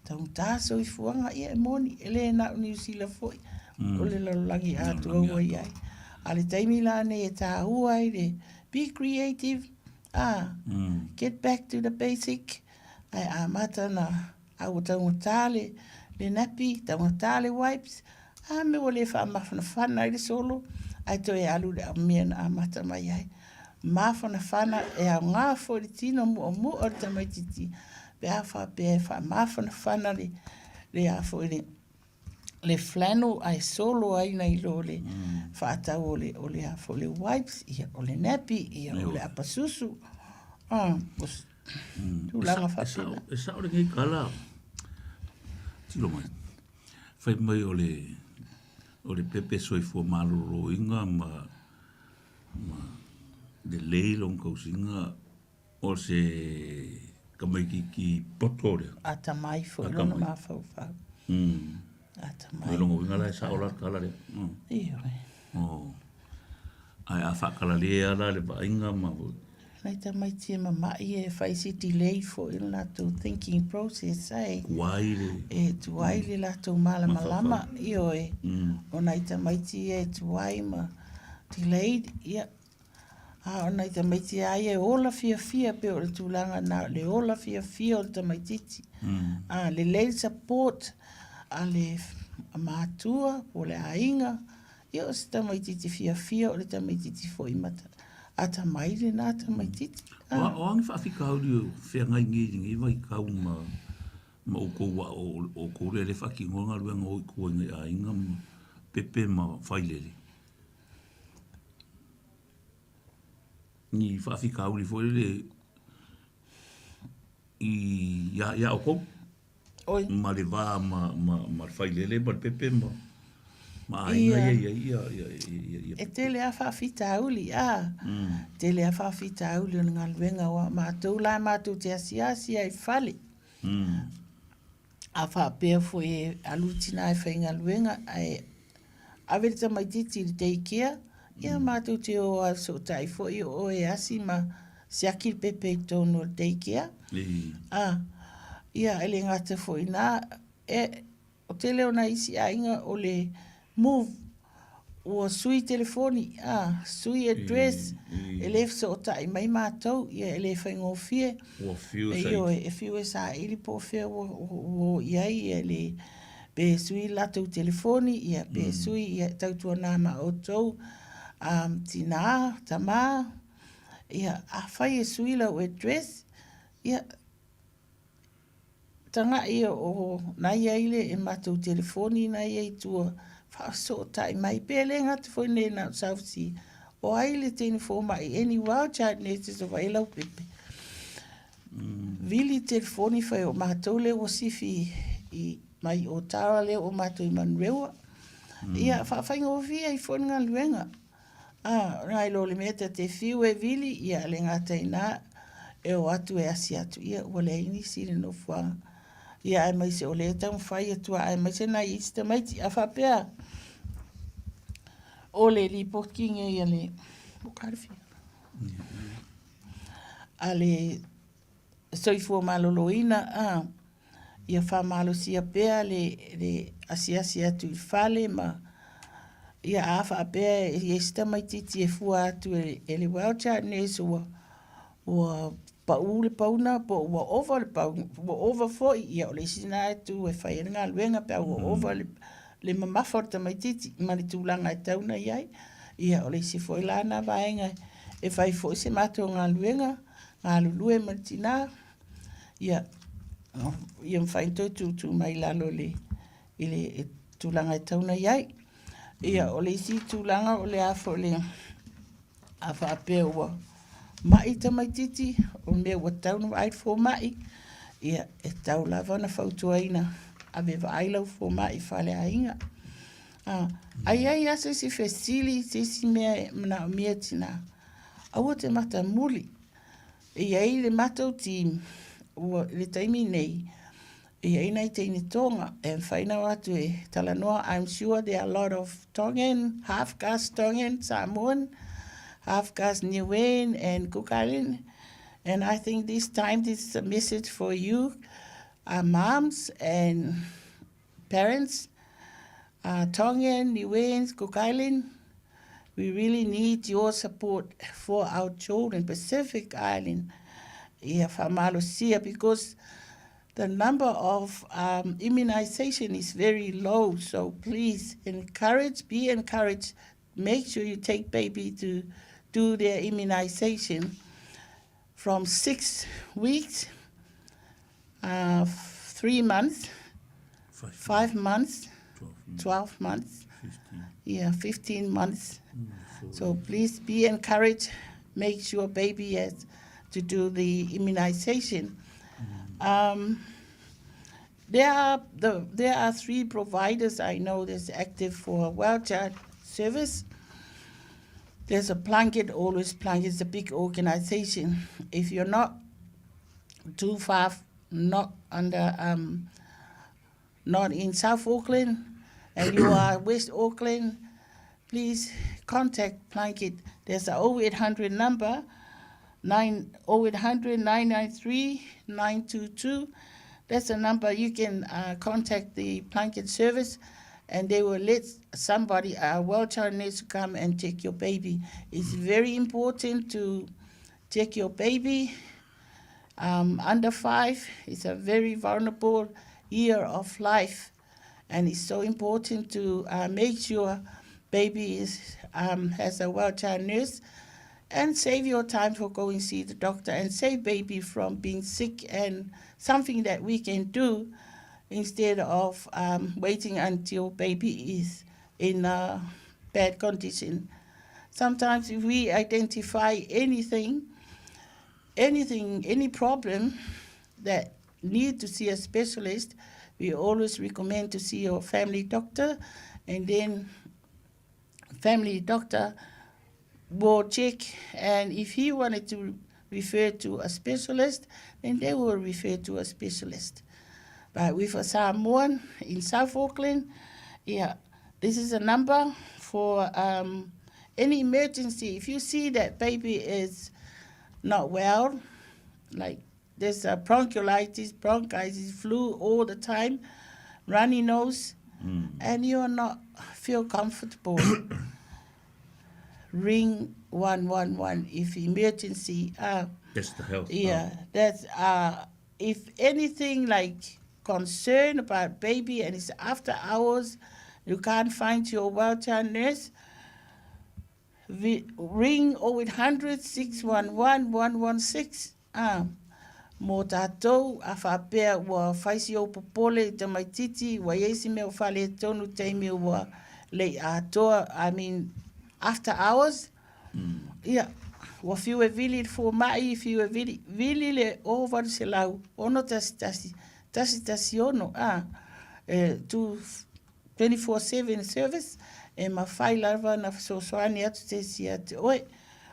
tautau Soifuanga ia moni ele na New Zealand foi o le lalangi atu au ai a le taimi la ne e tā huai le be creative get back to the basic ai a mata na au tautale le napi tautale wipes me o le wha mawhana i le solo ai to e alu le amia na amata mai ai. Mawhana whana e a ngā fōri tino o le tamaititi. Pe a wha pe e wha mawhana whana le a fōri le flannel ai solo ai nei lo le whaatau o le a fōri wipes, ia o le nappy, ia o le apasusu. Tūlanga whapena. E sa o le ngai kala. Tilo mai. Whai mai o le pepe Soifua malolo inga ma de leilong kausinga o se kamaiki ki potoria. Ata mai fo lona mafau fau. Ata mai. Longo inga la sa ola kala le. Iyo. Ai a whakala lea la le ba inga ma Nei ta mai tia mamai e whai si delay fo il nato thinking process ai. Tuaile. E tuaile lato malama iyo e. O nei ta mai tia e tuai ma delayed ia. Ona i tamaiti ai e ola fia pe o le tūlanga na le ola fia o le tamaititi. Le lay support, a le mātua, o le ainga, ia o se tamaititi fia o le tamaititi fo i mata. A tamaile na tamaititi. O angi whaafika hauri o whea ngai ngiringi, mai kau ma o koua o kore le whaki ngonga ruenga o i kua ngai ainga pepe ma whailele. Ni whaafika hauri fo le i ia o kou. Oi. Ma le wā ma whailele ma le pepe ma ainga ia. E te lea whaafita auli, te lea whaafita auli o ngā luenga wa mātou lai mātou te asiasi ai whale. A whaapea fo e alutina e whainga luenga ai awelita mai titi li teikea, ia mātou te o a so tai fo i o e asi ma siaki pepe tono li teikea. Ia ele ngata fo i nā, o te leo na isi ainga o le move o sui telefoni, sui address, ele so tai mai mātou, ia ele whaingo fie. O fiu sai. E fiu e sa ili po fia o iai, ele pe sui latou telefoni, ia pe sui, ia tautua nā ma o tou, tina, tamā, ia a whai e sui la o address, ia tanga ia o nai aile e mātou telefoni, nai ai tua, so tai mai pele ngata foi ne na South Sea o aile teni fo mai any wild child nest so vai lau pepe vili telefoni foi o matole o sifi I mai o tara le o mato I Manuia ia fa o via I fonga luenga ngai lo le meta te fiu e vili ia le ngata ina e o atu e asiatu ia o le ini sile no fua ia ai mai se o le tau fai atua ai mai se na ista mai ti a fa pea o le reporting ia le bukarfi ale Soifua maloloina ia fa malo sia pea le asiasi atu I fale ma ia a fa pea ia sta mai titi e fua atu e le waucha nes o paule pauna po over fo ia o le sina atu e fai nga luenga pe o over le mamaforta mai titi ma le tūlanga e tauna iai ia o le si foi lana vaenga e fai foi se mato ngā luenga ngā lulue martina ia mwhai tu mai lalo le ile tūlanga e tauna iai ia o le si tūlanga o le afo le afa apea ua mai tamai titi o mea ua tauna ai fo mai ia e tau lava na fautuaina a me vailau fo mai fale ainga ai asa si fesili si mea mna mea tina aua te mata muli ai le matau ti le taimi nei ai nei te ni tonga e whaina watu e Talanoa I'm sure there are a lot of Tongan half-caste Tongan Samoan half-caste Niuean and Cook Island and I think this time this is a message for you moms and parents, Tongan, Niueans, Cook Island, we really need your support for our children, Pacific Island, because the number of immunization is very low. So please be encouraged. Make sure you take baby to do their immunization from 6 weeks, 3 months, 5 months, 12 months, 15 months. So please be encouraged. Make sure baby has to do the immunization. There are 3 providers I know that's active for Wild Child Service. There's a Plunkett, always Plunkett is a big organization. If you're not too far, not in South Auckland, and you are West Auckland, please contact Plunkett. There's a 0800 number, 0800 993 922. That's a number you can contact the Plunkett service, and they will let somebody, a well-child nurse, come and check your baby. It's very important to check your baby. Under 5 is a very vulnerable year of life, and it's so important to make sure baby has a well-child nurse, and save your time for going see the doctor, and save baby from being sick, and something that we can do instead of waiting until baby is in a bad condition. Sometimes if we identify any problem that need to see a specialist, we always recommend to see your family doctor, and then family doctor will check, and if he wanted to refer to a specialist, then they will refer to a specialist. But with a Samoan in South Auckland, this is a number for any emergency. If you see that baby is not well, like there's a bronchitis, flu all the time, runny nose, and you're not feel comfortable, ring 111 if emergency. That's the health. That's if anything like concern about baby and it's after hours, you can't find your well-child nurse, ring 0800 611 116. Mō tātou a whapea ua whaisi o popole te maititi wa yeisi mea whale tonu teimi ua lei atoa, after hours. Wa fiu e vili fo mai, fiu e vili le o varu se lau, ono tasi ono, 24/7 service, e ma whai larva na sosoani atu te si ate, oe,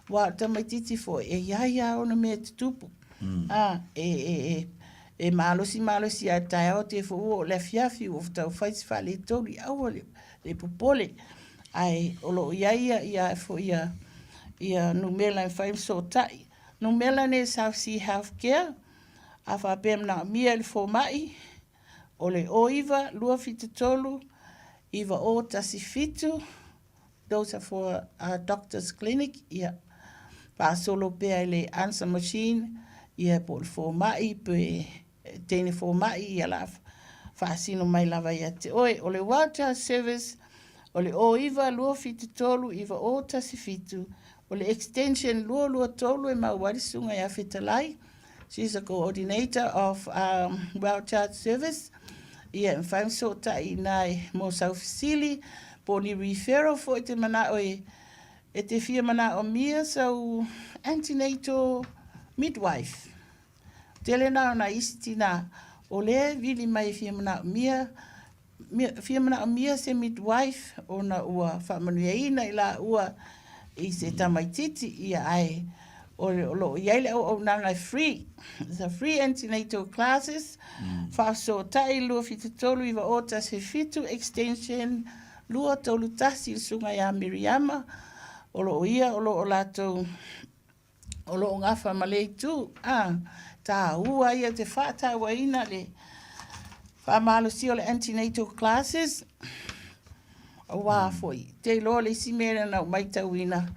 wa te maititi fo e iaia ono mea te tupu. E malosi a tai au te fo o le fiafi o tau whaisi whale tori au le popole. Ai olo ia fo ia numela in whaim so tai. Numela ne South Sea Healthcare, a whapem na mia le fo mai, o le oiva, lua fitu tolu, iwa o tasi fitu, those are for doctor's clinic, pa solo pea le answer machine, po le fo mai, pe tene fo mai, la whaasino mai lava ia te oe, o le water service, o le oiva, lua fitu tolu, iwa o tasi fitu, o le extension lua tolu e mauarisunga ia whitalai. She's a coordinator of Well Child Service. Ia whaim so tai nai mo Saufisili, po ni referral fo te mana o e te fia mana o mia, so antenatal midwife. Tele na na istina o le vili mai fia mana o mia se midwife o na ua Manuia ina ila ua i se tamaititi ia ai o lo iaile o nanga free. It's a free antenatal classes. Faasoa tai lua fitu tolu iwa o tasi fitu extension lua tolu tasi il sunga ya Miriama o lo ia o lo lato o lo ngafa malei tu ta ua ia te whata wa ina le whamalo si o le antenatal classes o wā foi te lo le si mera na maitau ina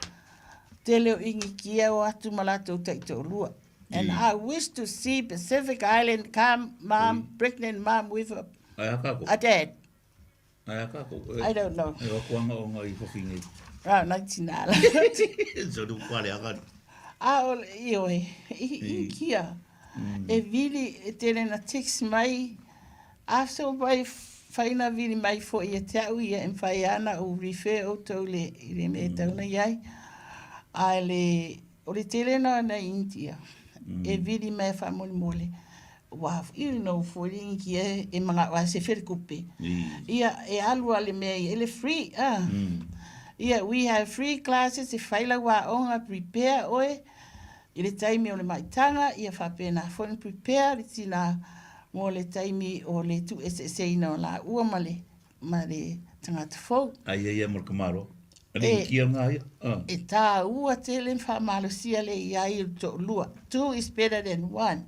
te leo ingi kia o atu malato taito lua. And I wish to see Pacific Island come mom, pregnant mom with a dad. I don't know. Naitinala. So do quale agan. Ioe, kia. E vili e tene na text mai, after by whaina vili mai fo ia tau ia en whaiana o refer o tau le me tauna iai. Ai le, o le tele na India. E vili mai whamoni mole. Wow, you know, for inki e mga wa se whirikupe. Ia e alua le mea ele free. Ia, we have free classes e whaila wa onga prepare oe. I le taimi o le maitanga, ia whapena phone prepare, le tina mo le taimi o le tu ina o la ua ma le tangata fau. Ia mo le kamaro. E tā ua tele whamalosia le iai to lua. 2 is better than 1.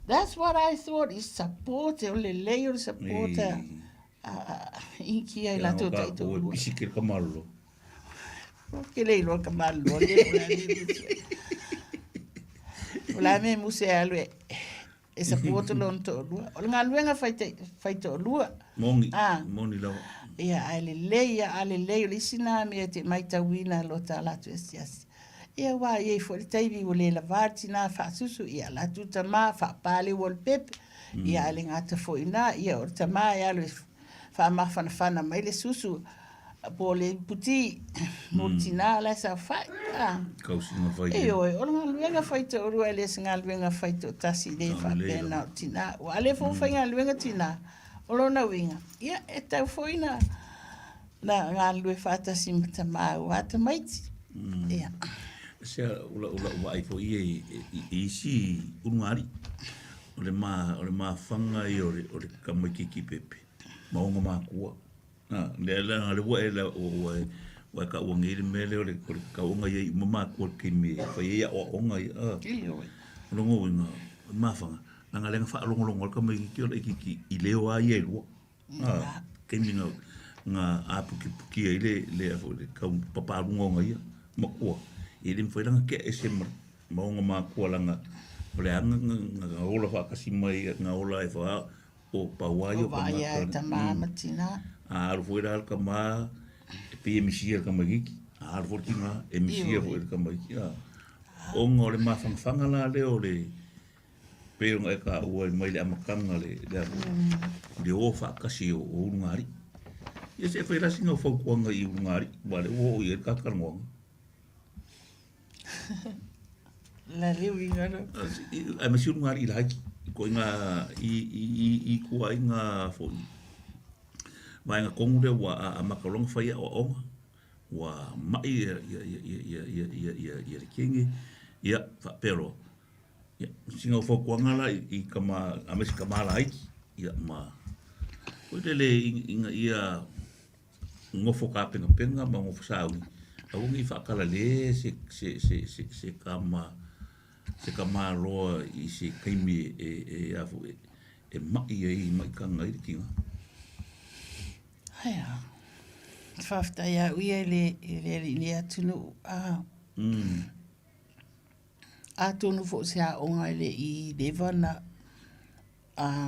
That's what I thought is support, le leo support. Inki ai la to tai to. O pisi ke kamalo. Ke le lo kamalo le la le. Ola me muse alwe. Esa puoto lon to lua. O nga luenga fai to lua. Mongi lawa. Ia ale le lisina me te mai tawina lo ta la tu estias. Ia wa ye fo taivi o le lavati na fa susu ia la tu tama fa pale wol pep. Ia le ngata fo ina ia o tama ia le fa ma fana mai le susu po le puti multina la sa fa. Kausinga fai. Io o nga luenga fai to rua le singa luenga fai to tasi le fa pena tina. O ale fo fai nga luenga tina. Olo na winga. Ia e tau fo ina na ngā lue whata si mata maa wata maiti. Ia. Sea ula ai fo i isi unungari. Ole maa whanga i ore kamaikiki pepe. Maunga maa kua. Le wa e la o ka uangi le mele ole ka unga i maa kua ki me. Whai ia o onga i. Iyo. Longo winga maa whanga. Nanga lenga wha alongo ole kamaikiki ole kiki i leo a i e lua. Kemi nga apuki ai le ka paparunga nga ia makua i le mfailanga ke ese maunga makua langa ole anga nga ola whakasi mai nga ola e wha o pawai o kamaka ia e tama matina aru fuera al kama e pe emisia kama giki aru fuera kinga emisia fuera kama giki o nga ole mawhangwhanga la le ole pe nga e ka ua mai le amakanga le o whakasi o urungari. Ia se whaira singa o whaukuanga i urungari, wale o i e kakarangoanga. La leo i ngaro. Ai masi urungari i laiki, ko inga i kua inga fōi. Wa inga kongu re wa a makalonga whaia o onga, wa mai i rikingi, ia whapero. Singa o whaukuanga la i kama, a masi kamala aiki, ia ma. Ko le inga ia ngofo ka penga ma ngofo sauni au ngi fakala le se kama roa i se kaimi e afu e mai kanga i kinga haya fafta ya uia le atunu atunu fo se a onga le i devana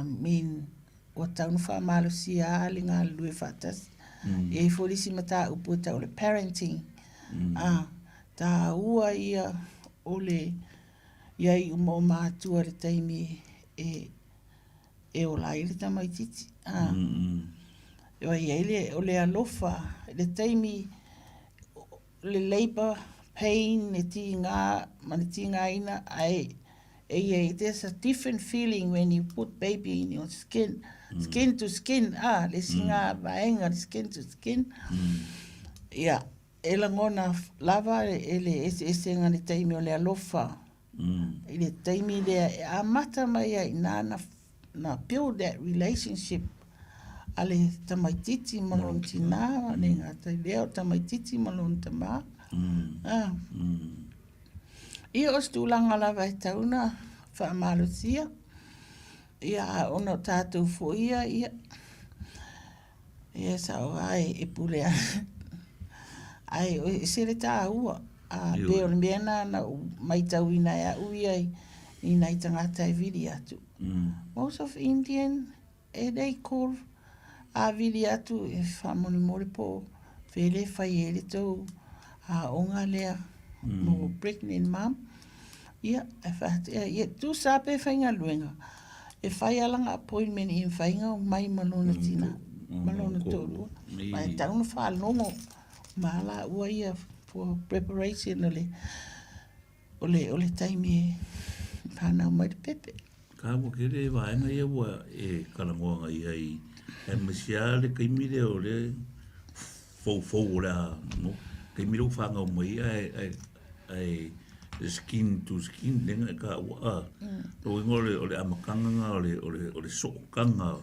min o taunu fa malo si a linga lue fatas e folisi mata upu ta ole parenting ta ua ia ole ia i umo mātua le taimi e o la ili tamaititi o ia ili ole alofa le taimi le labor pain ne tinga ina ai there's a different feeling when you put baby in your skin to skin le singa vaenga skin to skin ia ela ngona lava ele ese ngani taimi ole alofa ele taimi le amata mai na build that relationship ale tamaititi malontina ne ngata leo tamaititi malontama ia o stulanga lava e tauna whaamalusia. Ia ono tātou fo ia. Ia sao ai e pulea. Ai o sere tā ua. Peo le mena na mai tauina ia uia i nai tangata e viri atu. Most of Indian, they call a viri atu e whamoni mori po. Whele whai e le tau onga lea. Mo pregnant mom. Ia, e whahate, ia, tu sape whainga luenga. E whai alanga appointment i whainga o mai malona tina. Malona tōrua. Mai tauna whalongo. Mala ua ia for preparation ole taimi e whanau mai te pepe. Ka mo kere vaenga ia ua e kalangoanga ia i e masiale kaimire o le fau ole a no. Kaimire o whanga o mai ai skin to skin lenga ka ua o ngole ole amakanga ole sokanga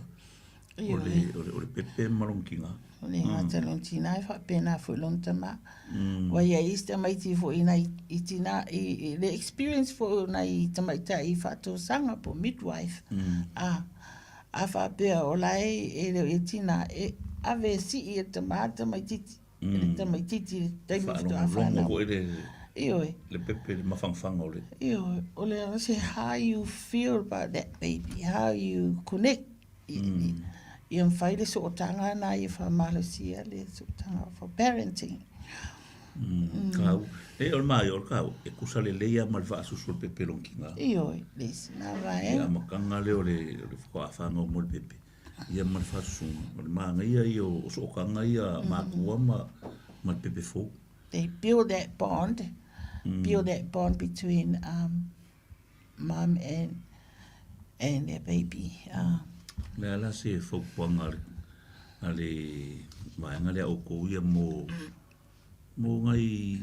ole pepe malonkinga ole ngata lontina fa pena fo lontama wa ia ista mai ti fo ina itina the experience fo na i tamaita i fa to sanga po midwife a whapea o lai e reo e tina e ave si i e tamata mai titi. E tamaititi taimi fitu a whanau. Ioi. Le pepe le mawhangwhanga o le. Ioi. O le ana say how you feel about that baby, how you connect. I am whaile so o tanga na i whamalosia le so tanga for parenting. Kau. E o mai o kau. E kusa le leia ma le whaasusu le pepe lonkinga. Ioi. Lesi na vai. Ia makanga leo le whakawhanga o mo le pepe. Ia ma le whaasusu. Ma le maanga ia i o so o kanga ia mātua ma le pepe fō. They build that bond. Build that bond between mom and their baby. Le ala se fō puanga ale maanga lea o kou ia mo ngai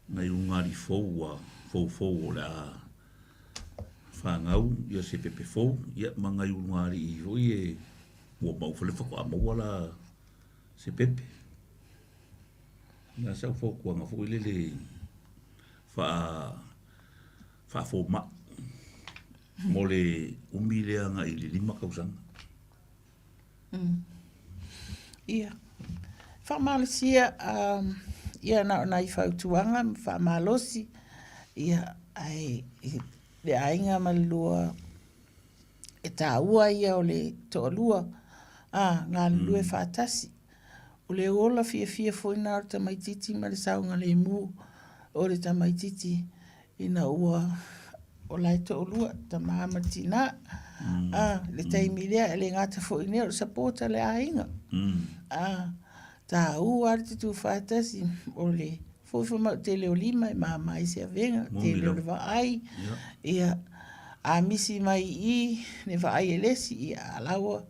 ungari fōua fō o le a whangau ia se pepe fō ia ma ngai ungari i hoi e ua mau whale whako a mawala se pepe nga sau fō kuanga fō ile le wha fō ma mo le umileanga i le 5 kausanga Ia. Whamalosia, ia na i whautuanga, whamalosi, ia ai, le ainga malua, e tā ua ia o le to'alua, ngā lue whātasi. O le ola fia fwina o tamaititi, ma le saunga le mu, o le tamaititi, ina ua, o lai to'alua, tamahama tina, le taimilea, le ngata fwina, o sapota le ainga. Tā ua te tu whātasi o le fwifuma te leo 5 mai se avenga, te leo le vaai, ia a misi mai i, ne vaai e lesi i a lawa,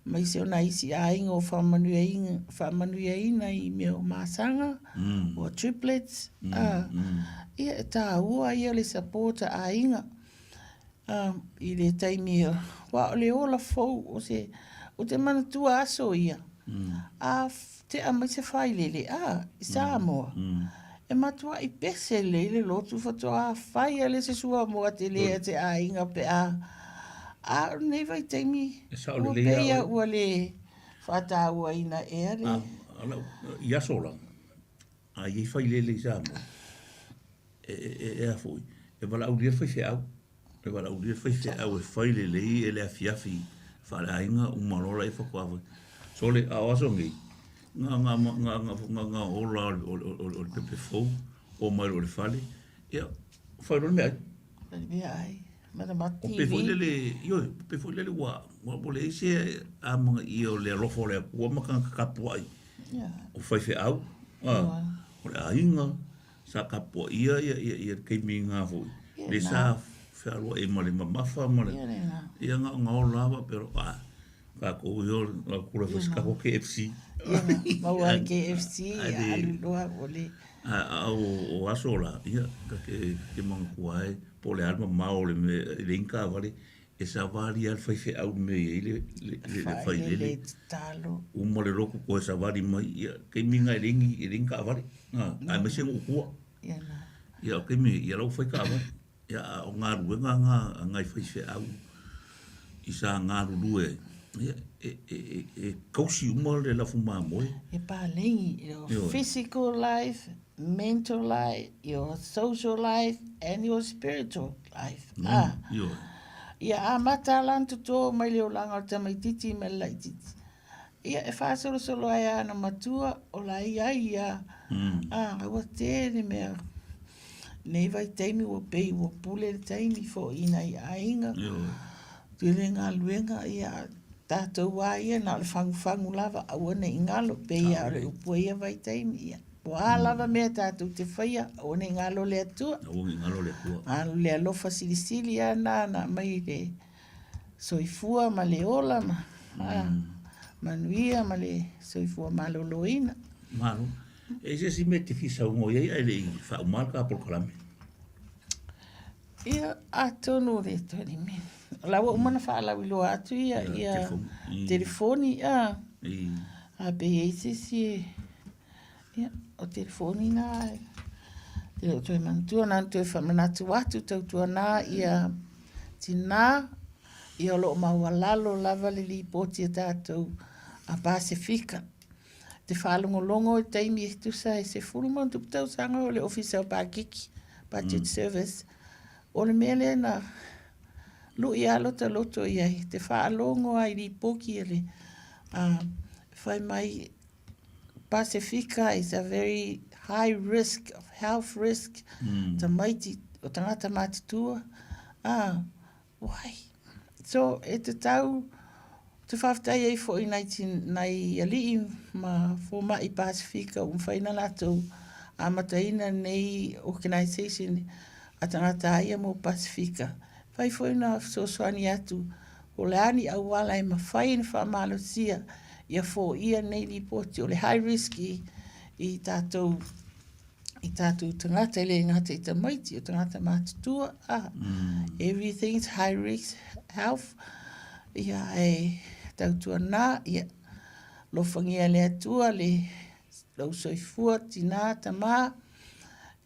mai se ona isi a inga o whamanuia ina i meo māsanga, o triplets, ia tā ua ia le supporta a inga, i le taimi wa o le ola fau o te manatua aso ia, te mai se whailele, i Samoa. E matua i pese le lotu whatoa whai le se sua moa te lea te a inga pe nei vai teimi, ua peia ua le whata ua ina ea le. I asola, a i whailele i Samoa, e a fui, e wala au lia whai au, e wala au lia whai au e whailele i e le afiafi, whare a inga umarola e whakawawai. So le awaso ngi nga ola o pepe fou o mai o le fale ia fai ron mai o pe foi lele wa le ise a mga i o le rofo le wa maka kapuai o fai fe au o le ainga sa kapua ia ke minga foi le sa fe alo e male mamafa male ia nga ola pero ka ko yo la kula fresca ko KFC Maua KFC alua ole o asola ia ke manguai po le alma mau le linka vale esa vali al fai fe au me le fai le talo mo le loko ko esa vali mai ke minga linka vale a me se ko ia ke mi ia lo fai ka vale ia o ngaru nga fai fe au isa ngaru lue kausi uma le la fuma moi e pa lengi your physical life, mental life, your social life and your spiritual life ia amata lantu to mai le langa tamaititi me laititi ia e Faasoa solo ai na matua o la ia wa te me nei vai taimi o pei o pule taimi fo ina ia inga tilenga luenga ia tātou wā ia na le whangu lava au ane ingalo peia o le upua ia vai taimi ia. Pua lava mea tātou te whaia o ne ingalo le atua. Alo le alofa silisili na mai le Soifua ma le ola ma. Manuia ma le Soifua ma loloina. Mano, e se si meti fisa ungo ia e le whaumarka apol kalame. Ia atonu le toni me. Lawa umana whaalau ilo atu ia telefoni a be eisisi o telefoni na o toi mantua na toi whamanatu atu tautua na ia tina I o loo maualalo lava le li poti a tātou a Pasifika. Te whaalongolongo e taimi e tusa e se fulmo tuputau sanga o le ofisa o Pākiki, Budget Service. O le mele na lu i alota loto i ai. Te whaalongo ai li poki e le whai mai Pasifika is a very high risk of health risk. Ta maiti o tangata mātutua. Why? So e te tau te whaftai ei fo i nai alii ma fo mai Pasifika whaina lato a mataina nei organisation a tangata aia mo Pasifika. Whai fo ina so soani atu o le ani au wala e mawhai ni wha malosia ia fo ia nei li poti o le high risk i tātou tangata le ngata i tamaiti o tangata mātutua. Everything's high risk health. Ia e tautua nā, ia lo whangia le atua le lau soifua tina tamā.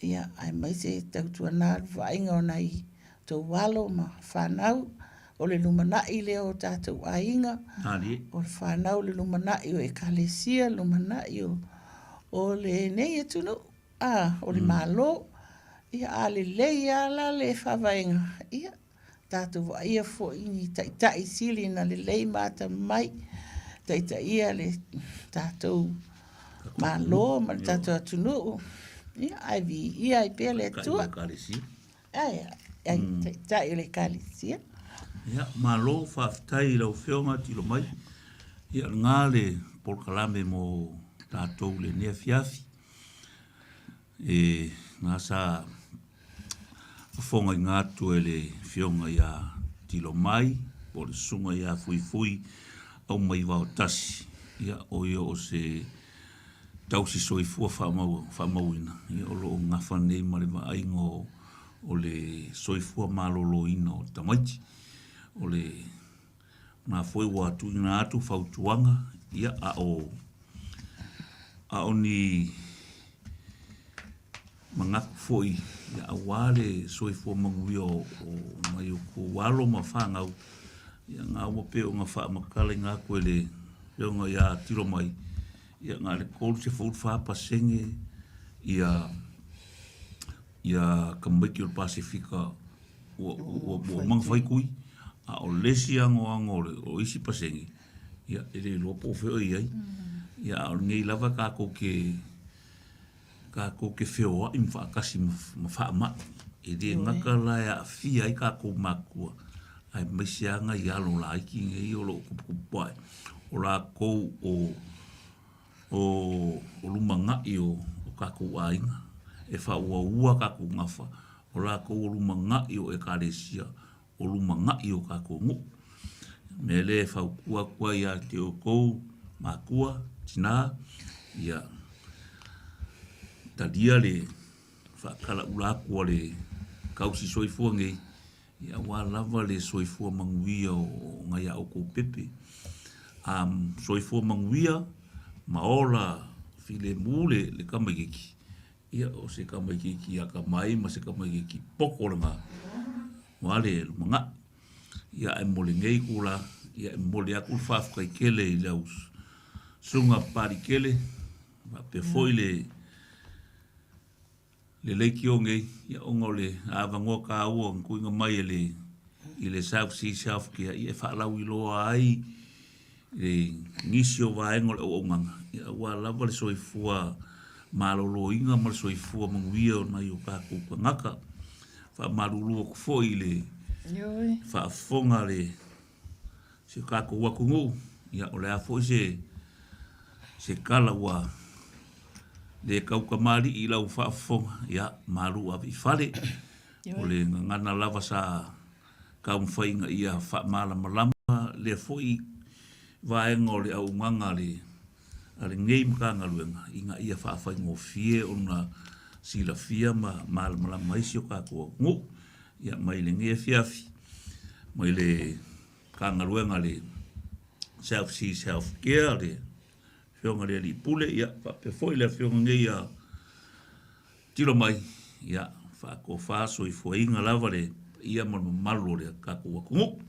Ia ai mai se tautua nā vainga o nei tau walo ma whanau. O le lumanai leo o tātou ainga. O le whanau le lumanai o ekalesia, lumanai o le nei e tunu. O le malo. Ia a le lei ala le whawainga. Ia tātou wa ia fo ini tai sili na le lei mata mai. Tai ia le tātou malo ma le tātou atunu. Ia ai vi ia ai pia le tua. Ai tai le kalesia. Ia, malo whaftai lau whionga tilo mai. Ia ngā le polkalame mo tātou le nea fiafi. Ngā sa whonga i ngā tue le whionga ia tilo mai. O le sunga ia fui au mai wao tasi. Ia o ia o se tausi soifua whamauina. Ia o lo ngā whanei mariwa aingo o le soifua malolo ina o tamaiti. O le nā foi watu i ngā atu whautuanga, ia a o ni mangaku foi, ia a wale soifua Manuia o mai o ko walo ma whangau, ia ngā wapeo ngā wha makala ngā koe le peonga ia tiro mai, ia ngā le kolu se fau whapa senge, ia kamaiki o Pasifika o mangwhai kui, a o lesi ango o isi pasengi. Ia, ele lopo o feo iai. Ia, o ngei lava kako ke feo a imwha akasi ma wha ma. E de ngaka lai a fia i kako makua. Ai maisi anga i alo la iki ngei o lo kupukupai. O la kou o lumanga i o kako ainga. E wha ua kako ngafa. O la kou o lumanga i o e karesia. O lumanga i o kako ngu. Me le whau kua ia te o kou, makua, tina, ia talia le whakala ulakua le kausi soifua ngei. Ia wālava le soifua Manuia o ngai au kou pepe. Soifua Manuia, maola file mule le kamaikiki. Ia o se kamaikiki a kamai ma se kamaikiki poko le ngā. Wale lumanga. Ia e mole ngei kula, ia e mole aku whafkai kele i laus. Sunga pari kele, pe foi le leiki o ngei, ia ongo le awangoa ka ua kuinga mai i le South Sea South kia, ia whaalau i loa ai, ngisi o vaengo le o onganga. Ia ua lava le soifua malolo inga ma le soifua Manuia o nai o kākou ngaka. Wha marulu o kufo i le whaafonga le se kako wakungu. Ia o le afo se kala wa le kaukamari i lau whaafonga. Ia maru a whare. O le ngana lava sa kaumwhainga ia whaamala malama le foi vaenga o le au nganga le ngei mkanga luenga. Inga ia whaafai ngofie o na sila fia ma maisi o kako ngu. Ia mai le ngea fiafi. Mai le kangaruenga le South Sea South Care le whionga le li pule. Ia pe foi le whionga ngei a tiro mai. Ia whako Faasoa i fuainga lava le ia malu le kako wakungu.